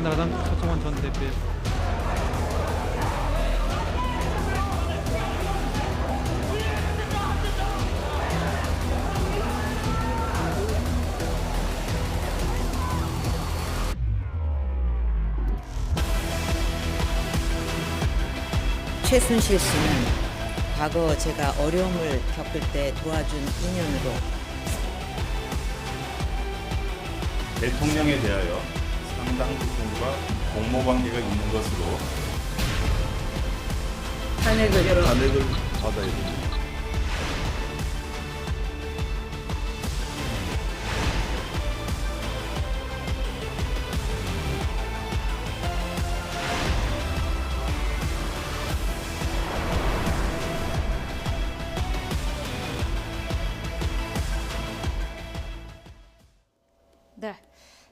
한나라당 서청원 전 대표의 최순실 씨는 과거 제가 어려움을 겪을 때 도와준 인연으로 대통령에 대하여 상당 부분과 공모관계가 있는 것으로 탄핵을 받아야 됩니다. 네.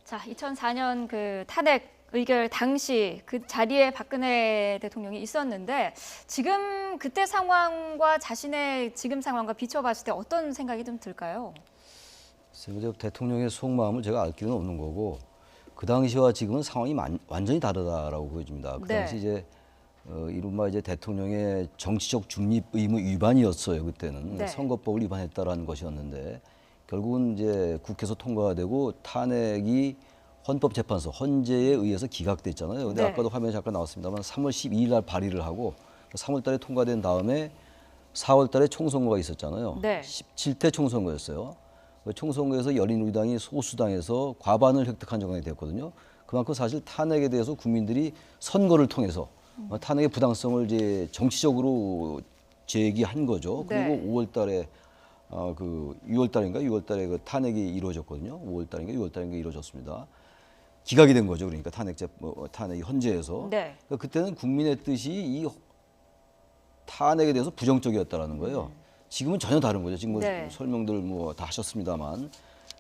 자, 2004년 그 탄핵 의결 당시 그 자리에 박근혜 대통령이 있었는데 지금 그때 상황과 자신의 지금 상황과 비춰봤을 때 어떤 생각이 좀 들까요? 대통령의 속마음을 제가 알 길은 없는 거고 그 당시와 지금은 상황이 완전히 다르다라고 보여집니다. 그 네. 당시 이제 이른바 이제 대통령의 정치적 중립 의무 위반이었어요. 그때는 네. 선거법을 위반했다라는 것이었는데 결국은 이제 국회에서 통과가 되고 탄핵이 헌법재판소 헌재에 의해서 기각됐잖아요. 근데 네. 아까도 화면에 잠깐 나왔습니다만 3월 12일 날 발의를 하고 3월 달에 통과된 다음에 4월 달에 총선거가 있었잖아요. 네. 17대 총선거였어요. 그 총선거에서 열린우리당이 소수당에서 과반을 획득한 정당이 됐거든요. 그만큼 사실 탄핵에 대해서 국민들이 선거를 통해서 탄핵의 부당성을 이제 정치적으로 제기한 거죠. 그리고 네. 5월 달에 그 6월 달인가 6월 달에 그 탄핵이 이루어졌거든요. 5월 달인가 6월 달인가 이루어졌습니다. 기각이 된 거죠. 그러니까 탄핵이 헌재에서. 네. 그러니까 그때는 국민의 뜻이 이 탄핵에 대해서 부정적이었다라는 거예요. 지금은 전혀 다른 거죠. 지금 뭐 네. 설명들 뭐 다 하셨습니다만.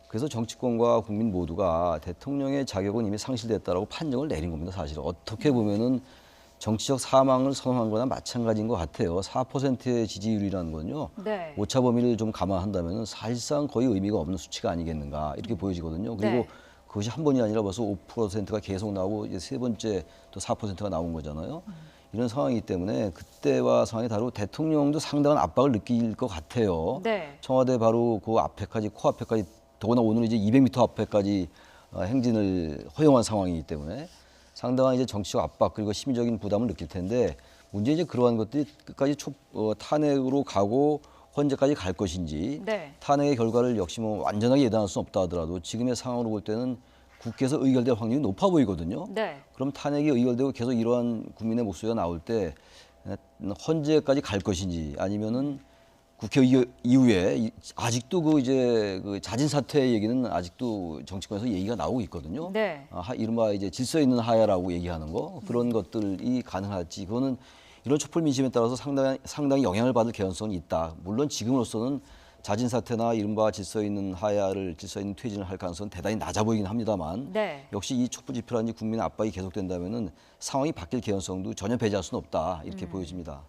그래서 정치권과 국민 모두가 대통령의 자격은 이미 상실됐다라고 판정을 내린 겁니다. 사실 어떻게 보면은 정치적 사망을 선언한 거나 마찬가지인 것 같아요. 4%의 지지율이라는 건요. 네. 오차 범위를 좀 감안한다면 사실상 거의 의미가 없는 수치가 아니겠는가 이렇게 보여지거든요. 그리고 네. 그것이 한 번이 아니라 벌써 5%가 계속 나오고 이제 세 번째 또 4%가 나온 거잖아요. 이런 상황이기 때문에 그때와 상황이 다르고 대통령도 상당한 압박을 느낄 것 같아요. 네. 청와대 바로 그 앞에까지 코앞에까지 더구나 오늘 이제 200m 앞에까지 행진을 허용한 상황이기 때문에 상당한 이제 정치적 압박 그리고 심리적인 부담을 느낄 텐데 문제 이제 그러한 것들이 끝까지 탄핵으로 가고 헌재까지 갈 것인지 네. 탄핵의 결과를 역시 뭐 완전하게 예단할 수는 없다 하더라도 지금의 상황으로 볼 때는 국회에서 의결될 확률이 높아 보이거든요. 네. 그럼 탄핵이 의결되고 계속 이러한 국민의 목소리가 나올 때 헌재까지 갈 것인지 아니면은 국회 이후에 아직도 그 이제 그 자진 사퇴 얘기는 아직도 정치권에서 얘기가 나오고 있거든요. 네. 이른바 이제 질서 있는 하야라고 얘기하는 거 그런 것들이 가능할지 그거는 이런 촛불 민심에 따라서 상당히 영향을 받을 개연성이 있다. 물론 지금으로서는 자진 사퇴나 이른바 질서 있는 하야를 질서 있는 퇴진을 할 가능성은 대단히 낮아 보이긴 합니다만 네. 역시 이 촛불 집회라든지 국민의 압박이 계속된다면은 상황이 바뀔 개연성도 전혀 배제할 수는 없다 이렇게 보여집니다.